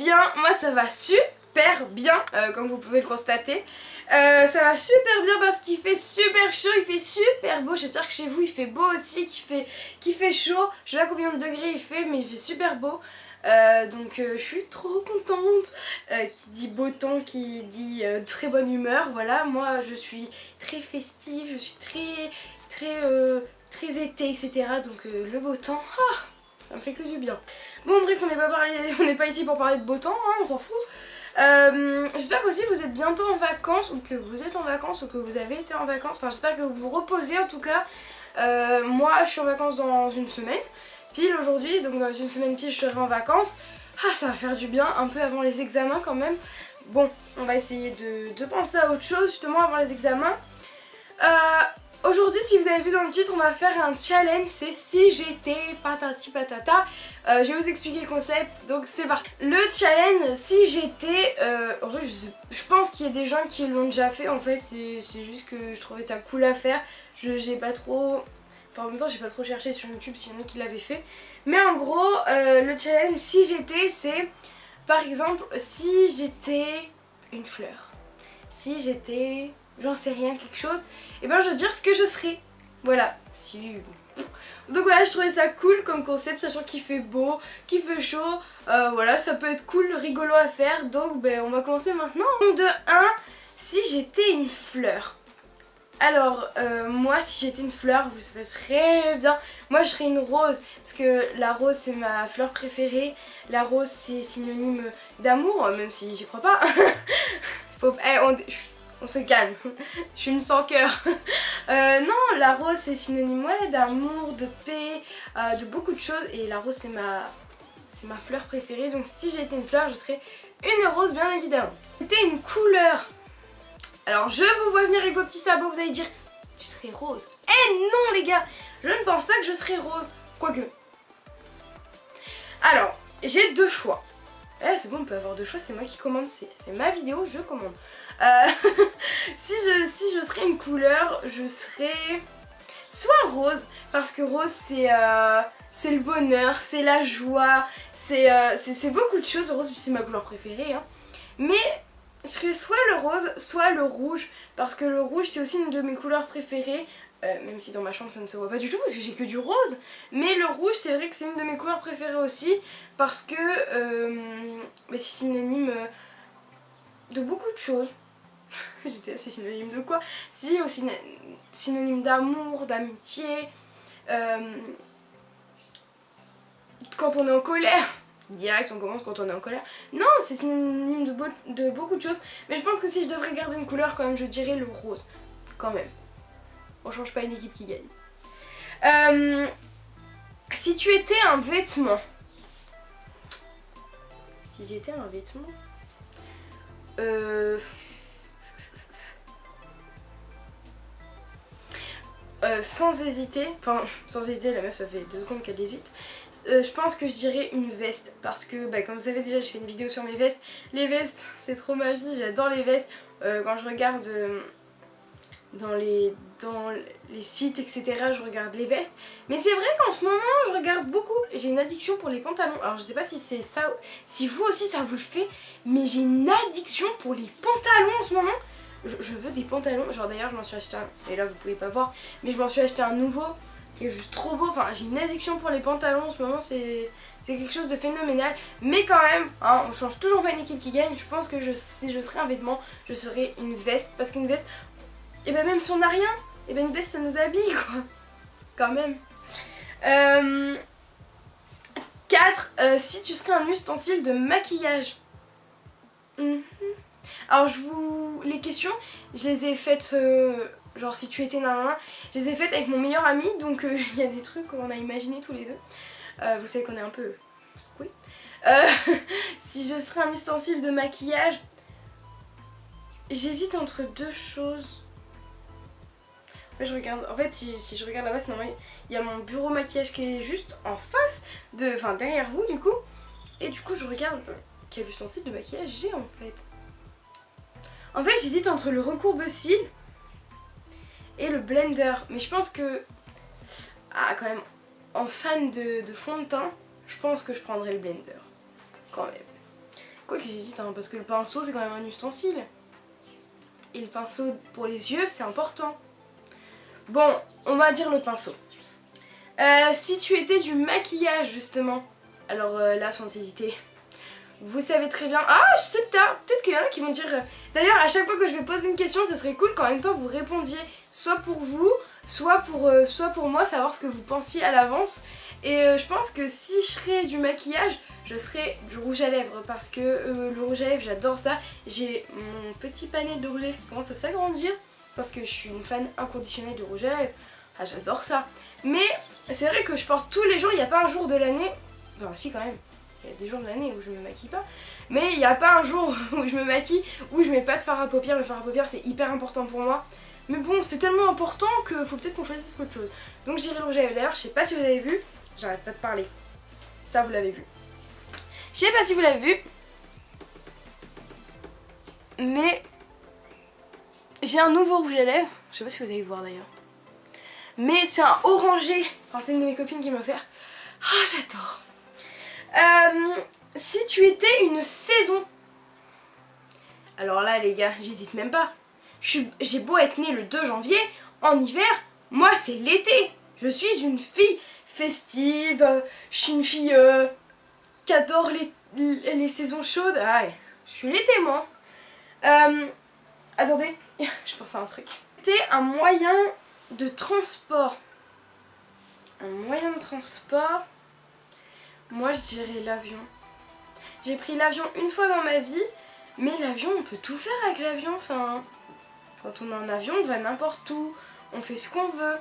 bien, moi ça va super bien, comme vous pouvez le constater. Ça va super bien parce qu'il fait super chaud, il fait super beau. J'espère que chez vous il fait beau aussi, qu'il fait chaud. Je sais pas combien de degrés il fait, mais il fait super beau. Donc je suis trop contente. Qui dit beau temps, qui dit très bonne humeur. Voilà, moi je suis très festive, je suis très été, etc. Donc le beau temps, ça me fait que du bien. Bon bref, on n'est pas ici pour parler de beau temps, hein, on s'en fout. J'espère qu'aussi vous êtes bientôt en vacances, ou que vous êtes en vacances, ou que vous avez été en vacances. Enfin j'espère que vous vous reposez en tout cas. Moi je suis en vacances dans une semaine pile aujourd'hui, donc dans une semaine pile je serai en vacances. Ça va faire du bien, un peu avant les examens quand même. Bon, on va essayer de penser à autre chose justement avant les examens. Aujourd'hui, si vous avez vu dans le titre, on va faire un challenge, c'est si j'étais patati patata. Je vais vous expliquer le concept, donc c'est parti. Le challenge, si j'étais, en vrai je pense qu'il y a des gens qui l'ont déjà fait en fait, c'est juste que je trouvais ça cool à faire. J'ai pas trop... Enfin, en même temps j'ai pas trop cherché sur YouTube s'il y en a qui l'avaient fait. Mais en gros, le challenge, si j'étais, c'est par exemple, si j'étais une fleur. Si j'étais... j'en sais rien, quelque chose, et ben je veux dire ce que je serais. Voilà. Si. Donc voilà, je trouvais ça cool comme concept, sachant qu'il fait beau, qu'il fait chaud. Voilà, ça peut être cool, rigolo à faire. Donc ben on va commencer maintenant. De 1, si j'étais une fleur. Alors moi si j'étais une fleur, vous savez très bien, moi je serais une rose. Parce que la rose c'est ma fleur préférée. La rose c'est synonyme d'amour, même si j'y crois pas. On se calme, je suis une sans cœur. Non, la rose c'est synonyme d'amour, de paix, de beaucoup de choses. Et la rose c'est ma fleur préférée. Donc si j'étais une fleur, je serais une rose bien évidemment. C'était une couleur. Alors je vous vois venir avec vos petits sabots, vous allez dire tu serais rose. Eh non les gars, je ne pense pas que je serais rose. Quoique. Alors, j'ai deux choix. C'est bon, on peut avoir deux choix, c'est moi qui commande, c'est ma vidéo, je commande. Si je serais une couleur, je serais soit rose, parce que rose c'est le bonheur, c'est la joie, c'est beaucoup de choses. Rose c'est ma couleur préférée, hein. Mais je serais soit le rose, soit le rouge, parce que le rouge c'est aussi une de mes couleurs préférées. Même si dans ma chambre ça ne se voit pas du tout parce que j'ai que du rose. Mais le rouge c'est vrai que c'est une de mes couleurs préférées aussi, parce que c'est synonyme de beaucoup de choses. J'étais assez synonyme de quoi? Si, aussi synonyme d'amour, d'amitié. Quand on est en colère, direct on commence quand on est en colère. Non, c'est synonyme de beaucoup de choses. Mais je pense que si je devrais garder une couleur quand même, je dirais le rose. Quand même. On change pas une équipe qui gagne. Si tu étais un vêtement. Si j'étais un vêtement. Sans hésiter, la meuf ça fait 2 secondes qu'elle hésite. Je pense que je dirais une veste, parce que comme vous savez déjà j'ai fait une vidéo sur mes vestes. Les vestes c'est trop ma vie, j'adore les vestes. Quand je regarde dans les sites etc, je regarde les vestes. Mais c'est vrai qu'en ce moment je regarde beaucoup, j'ai une addiction pour les pantalons. Alors je sais pas si c'est ça, si vous aussi ça vous le fait, mais j'ai une addiction pour les pantalons en ce moment. Je veux des pantalons, genre d'ailleurs je m'en suis acheté un, et là vous pouvez pas voir, mais je m'en suis acheté un nouveau qui est juste trop beau. Enfin j'ai une addiction pour les pantalons en ce moment, c'est quelque chose de phénoménal. Mais quand même, hein, on change toujours pas une équipe qui gagne. Je pense que si je serais un vêtement, je serais une veste, parce qu'une veste, et même si on n'a rien, une veste ça nous habille quoi, quand même. 4, si tu serais un ustensile de maquillage. Alors les questions, je les ai faites, genre si tu étais nanana, je les ai faites avec mon meilleur ami, donc il y a des trucs qu'on a imaginé tous les deux. Vous savez qu'on est un peu secoués. Si je serais un ustensile de maquillage, j'hésite entre deux choses. Je regarde, en fait si je regarde là-bas, c'est normal, il y a mon bureau maquillage qui est juste en face, derrière vous du coup. Et du coup je regarde quel ustensile de maquillage j'ai en fait. En fait j'hésite entre le recourbe-cils et le blender. Mais je pense que, quand même, en fan de fond de teint, je pense que je prendrais le blender. Quand même. Quoi que j'hésite, hein, parce que le pinceau c'est quand même un ustensile. Et le pinceau pour les yeux c'est important. Bon, on va dire le pinceau. Si tu étais du maquillage justement, alors là sans hésiter, vous savez très bien. Ah, je sais peut-être qu'il y en a qui vont dire. D'ailleurs, à chaque fois que je vais poser une question, ce serait cool qu'en même temps vous répondiez, soit pour vous, soit pour moi, savoir ce que vous pensiez à l'avance. Et je pense que si je serais du maquillage, je serais du rouge à lèvres parce que le rouge à lèvres, j'adore ça. J'ai mon petit panel de rouge à lèvres qui commence à s'agrandir parce que je suis une fan inconditionnelle de rouge à lèvres. Ah, j'adore ça. Mais c'est vrai que je porte tous les jours, il n'y a pas un jour de l'année. Enfin, si, quand même. Il y a des jours de l'année où je me maquille pas, mais il n'y a pas un jour où je me maquille, où je mets pas de fard à paupières. Le fard à paupières c'est hyper important pour moi, mais bon c'est tellement important que faut peut-être qu'on choisisse autre chose. Donc j'irai le rouge à lèvres. D'ailleurs je sais pas si vous avez vu, j'arrête pas de parler, ça vous l'avez vu. Je sais pas si vous l'avez vu, mais j'ai un nouveau rouge à lèvres, je sais pas si vous allez voir d'ailleurs, mais c'est un orangé, enfin c'est une de mes copines qui m'a offert. Ah j'adore. Si tu étais une saison, alors là les gars, j'hésite même pas. J'ai beau être née le 2 janvier, en hiver, moi c'est l'été. Je suis une fille festive, je suis une fille qui adore les saisons chaudes. Ah ouais, je suis l'été moi. Attendez, je pense à un truc. C'était un moyen de transport. Un moyen de transport. Moi je dirais l'avion. J'ai pris l'avion une fois dans ma vie, mais l'avion on peut tout faire avec l'avion, enfin... Quand on est en avion on va n'importe où, on fait ce qu'on veut.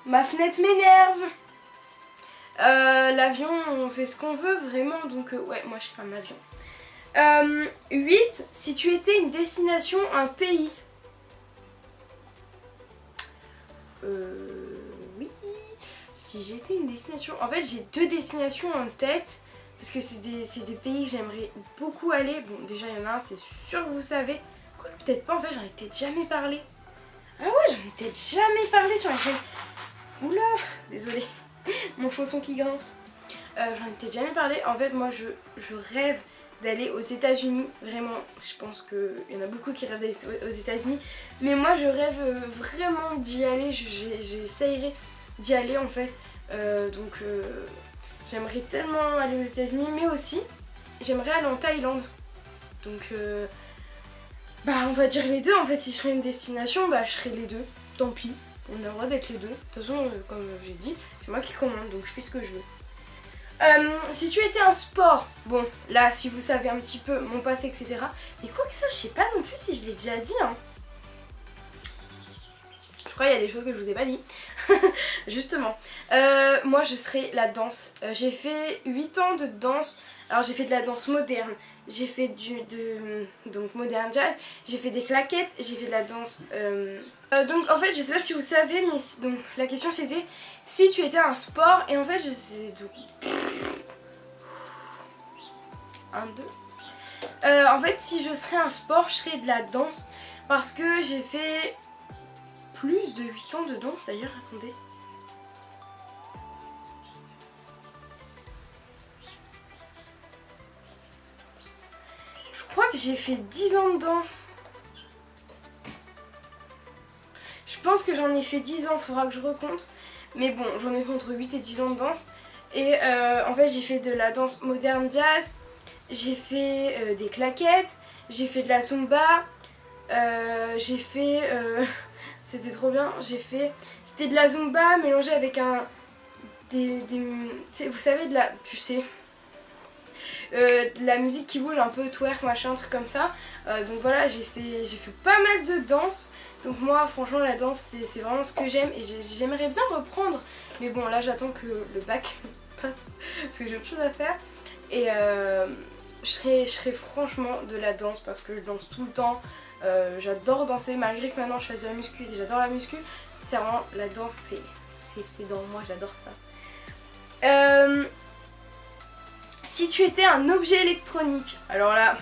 Ma fenêtre m'énerve. L'avion on fait ce qu'on veut vraiment, donc ouais moi je serais un avion. 8. Si tu étais une destination, un pays. Oui. Si j'étais une destination... En fait j'ai 2 destinations en tête. Parce que c'est des pays que j'aimerais beaucoup aller. Bon déjà il y en a un, c'est sûr que vous savez. Quoique peut-être pas, en fait j'en ai peut-être jamais parlé. Ah ouais, j'en ai peut-être jamais parlé sur la chaîne. Oula, désolée. Mon chausson qui grince. J'en ai peut-être jamais parlé. En fait moi je rêve d'aller aux États-Unis. Vraiment, je pense qu'il y en a beaucoup qui rêvent d'aller aux États-Unis. Mais moi je rêve vraiment d'y aller. J'essayerai d'y aller en fait. J'aimerais tellement aller aux États-Unis, mais aussi j'aimerais aller en Thaïlande. Donc bah on va dire les deux en fait. Si je serais une destination, bah je serais les deux. Tant pis, on a le droit d'être les deux. De toute façon comme j'ai dit, c'est moi qui commande donc je fais ce que je veux. Si tu étais un sport, bon là si vous savez un petit peu mon passé etc. Mais quoi que ça je sais pas non plus si je l'ai déjà dit hein. Je crois qu'il y a des choses que je vous ai pas dit. Justement. Moi je serais la danse. J'ai fait 8 ans de danse. Alors j'ai fait de la danse moderne. J'ai fait donc modern jazz. J'ai fait des claquettes. J'ai fait de la danse... donc en fait je sais pas si vous savez mais donc la question c'était si tu étais un sport. Et en fait je sais... 1, 2. En fait si je serais un sport je serais de la danse. Parce que j'ai fait... plus de 8 ans de danse d'ailleurs, attendez. Je crois que j'ai fait 10 ans de danse. Je pense que j'en ai fait 10 ans, faudra que je recompte. Mais bon, j'en ai fait entre 8 et 10 ans de danse. Et en fait j'ai fait de la danse moderne jazz. J'ai fait des claquettes. J'ai fait de la zumba. J'ai fait... c'était trop bien, c'était de la zumba mélangée avec vous savez de la... tu sais... de la musique qui bouge un peu, twerk, machin, un truc comme ça. Donc voilà, j'ai fait pas mal de danse. Donc moi franchement la danse c'est vraiment ce que j'aime. Et j'aimerais bien reprendre. Mais bon là j'attends que le bac passe. Parce que j'ai autre chose à faire. Et je serais franchement de la danse parce que je danse tout le temps. J'adore danser malgré que maintenant je fasse de la muscu et j'adore la muscu. C'est vraiment la danse, c'est dans moi, j'adore ça. Si tu étais un objet électronique, alors là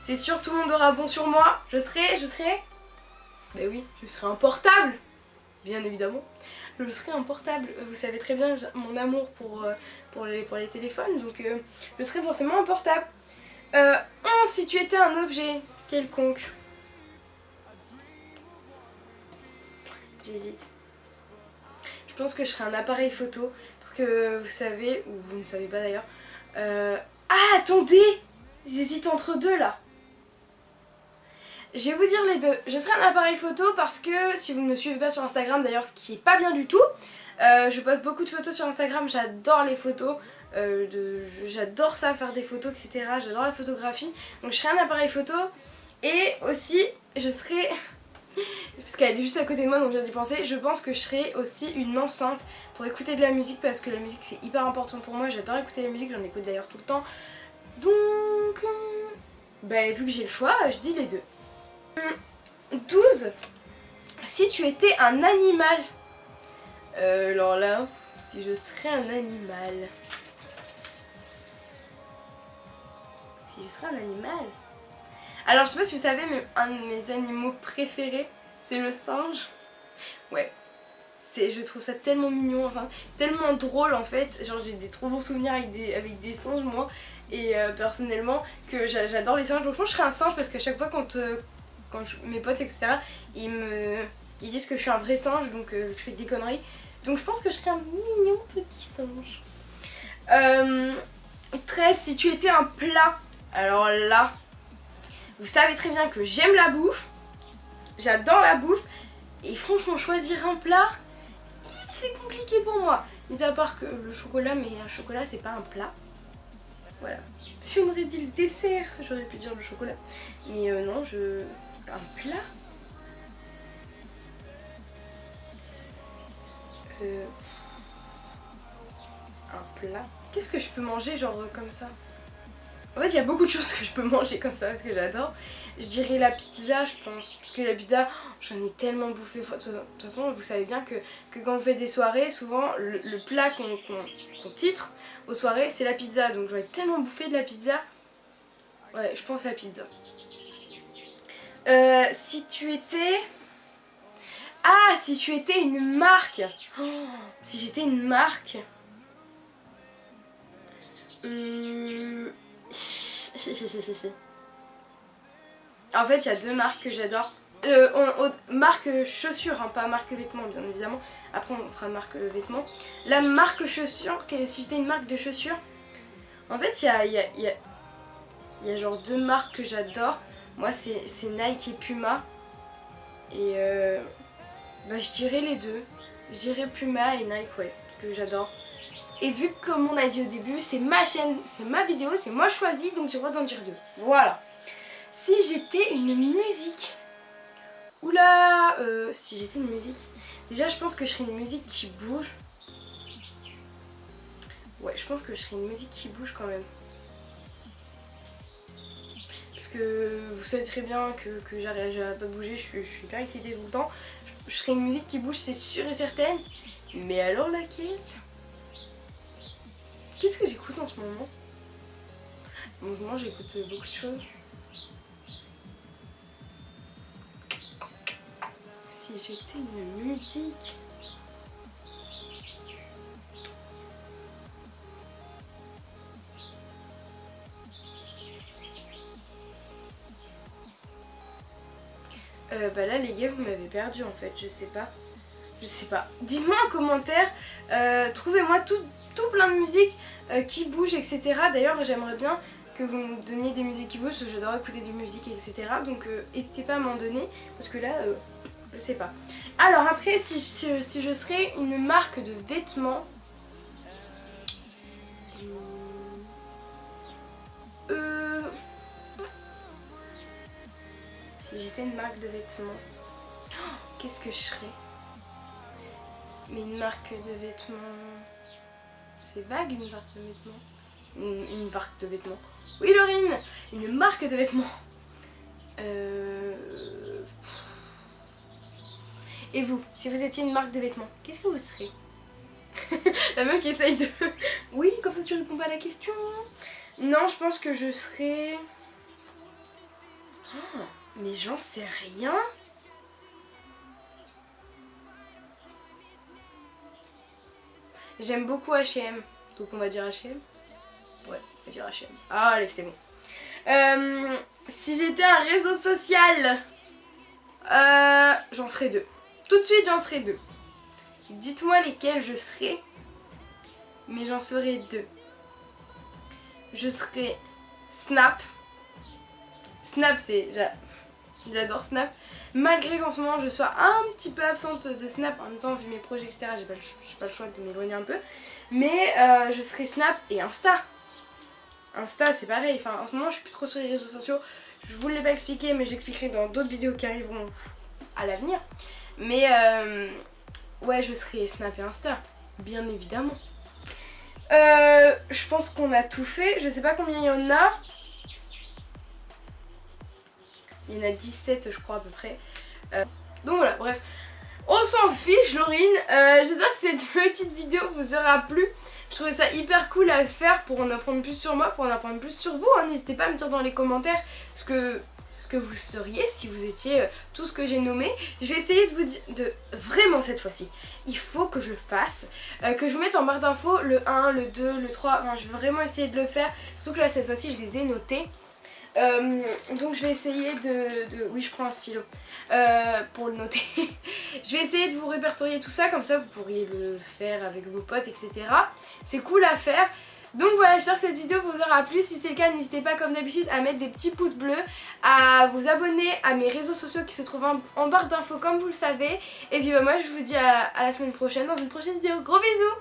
c'est sûr tout le monde aura bon sur moi. Je serais ben oui, je serais un portable, bien évidemment. Je serais un portable, vous savez très bien mon amour pour les téléphones, donc je serais forcément un portable. 11. Si tu étais un objet quelconque. J'hésite. Je pense que je serais un appareil photo. Parce que vous savez, ou vous ne savez pas d'ailleurs. Ah, attendez! J'hésite entre deux là. Je vais vous dire les deux. Je serai un appareil photo parce que si vous ne me suivez pas sur Instagram, d'ailleurs, ce qui est pas bien du tout, je poste beaucoup de photos sur Instagram, j'adore les photos, j'adore ça, faire des photos, etc. J'adore la photographie. Donc je serai un appareil photo et aussi je serai, parce qu'elle est juste à côté de moi donc je viens d'y penser, je pense que je serai aussi une enceinte pour écouter de la musique parce que la musique c'est hyper important pour moi, j'adore écouter la musique, j'en écoute d'ailleurs tout le temps. Donc, bah, vu que j'ai le choix, je dis les deux. 12. Si tu étais un animal. Alors là, si je serais un animal. Si je serais un animal. Alors je sais pas si vous savez, mais un de mes animaux préférés, c'est le singe. Ouais. Je trouve ça tellement mignon, enfin, tellement drôle en fait. Genre j'ai des trop bons souvenirs avec des singes moi. Et personnellement, que j'adore les singes. Donc je pense que je serais un singe parce qu'à chaque fois quand mes potes etc. Ils disent que je suis un vrai singe donc que je fais des conneries. Donc je pense que je serais un mignon petit singe. 13. Si tu étais un plat. Alors là, vous savez très bien que j'aime la bouffe. J'adore la bouffe. Et franchement choisir un plat, c'est compliqué pour moi. Mis à part que le chocolat, mais un chocolat c'est pas un plat. Voilà. Si on aurait dit le dessert, j'aurais pu dire le chocolat. Mais non, un plat. Un plat. Qu'est-ce que je peux manger genre comme ça? En fait il y a beaucoup de choses que je peux manger comme ça parce que j'adore. Je dirais la pizza je pense. Parce que la pizza j'en ai tellement bouffé. De toute façon vous savez bien que quand on fait des soirées souvent le plat qu'on titre aux soirées c'est la pizza. Donc j'aurais tellement bouffé de la pizza. Ouais je pense la pizza. Si tu étais... Ah, si tu étais une marque. Oh, si j'étais une marque. En fait, il y a deux marques que j'adore. Marque chaussures, hein, pas marque vêtements, bien évidemment. Après, on fera marque vêtements. La marque chaussures, si j'étais une marque de chaussures, en fait, il y a genre deux marques que j'adore. Moi, c'est Nike et Puma. Et bah, je dirais les deux. Je dirais Puma et Nike, ouais, que j'adore. Et vu que, comme on a dit au début, c'est ma chaîne, c'est ma vidéo, c'est moi choisi, donc j'ai le droit d'en dire deux. Voilà. Si j'étais une musique... Oula, si j'étais une musique... Déjà, je pense que je serais une musique qui bouge. Ouais, je pense que je serais une musique qui bouge quand même. Parce que vous savez très bien que j'arrête de bouger, je suis hyper excitée tout le temps. Je serais une musique qui bouge, c'est sûr et certain. Mais alors laquelle? Qu'est-ce que j'écoute en ce moment? En ce moment, j'écoute beaucoup de choses. Si j'étais une musique... bah là les gars vous m'avez perdu en fait, je sais pas. Dites-moi en commentaire, trouvez-moi tout plein de musiques qui bougent etc. D'ailleurs j'aimerais bien que vous me donniez des musiques qui bougent parce que j'adore écouter des musiques etc. Donc n'hésitez pas à m'en donner parce que là je sais pas. Alors après si je serais une marque de vêtements... Si j'étais une marque de vêtements, oh, qu'est-ce que je serais? Mais une marque de vêtements... C'est vague une marque de vêtements. Une marque de vêtements. Oui Laurine, une marque de vêtements. Et vous, si vous étiez une marque de vêtements, qu'est-ce que vous serez? La meuf qui essaye de... Oui, comme ça tu réponds pas à la question. Non, je pense que je serais... Oh, mais j'en sais rien. J'aime beaucoup H&M, donc on va dire H&M. Ouais, on va dire H&M. Ah, allez, c'est bon. Si j'étais un réseau social, j'en serais deux. Tout de suite, j'en serais deux. Dites-moi lesquels je serais, mais j'en serais deux. Je serais Snap. Snap, j'adore Snap. Malgré qu'en ce moment je sois un petit peu absente de Snap, en même temps vu mes projets etc, j'ai pas le choix de m'éloigner un peu. Mais je serais Snap et Insta. Insta c'est pareil, enfin en ce moment je suis plus trop sur les réseaux sociaux. Je vous l'ai pas expliqué mais j'expliquerai dans d'autres vidéos qui arriveront à l'avenir. Mais ouais, je serais Snap et Insta, bien évidemment. Je pense qu'on a tout fait, je sais pas combien il y en a. Il y en a 17 je crois à peu près. Donc voilà, bref. On s'en fiche Laurine. J'espère que cette petite vidéo vous aura plu. Je trouvais ça hyper cool à faire pour en apprendre plus sur moi, pour en apprendre plus sur vous. N'hésitez pas à me dire dans les commentaires ce que vous seriez si vous étiez tout ce que j'ai nommé. Je vais essayer de vous dire, vraiment cette fois-ci, il faut que je le fasse, que je vous mette en barre d'infos le 1, le 2, le 3, enfin je vais vraiment essayer de le faire, surtout que là cette fois-ci je les ai notés. Donc je vais essayer oui je prends un stylo pour le noter. Je vais essayer de vous répertorier tout ça, comme ça vous pourriez le faire avec vos potes etc. C'est cool à faire. Donc voilà, j'espère que cette vidéo vous aura plu. Si c'est le cas, n'hésitez pas comme d'habitude à mettre des petits pouces bleus, à vous abonner à mes réseaux sociaux qui se trouvent en barre d'infos comme vous le savez. Et puis bah, moi je vous dis à la semaine prochaine dans une prochaine vidéo. Gros bisous!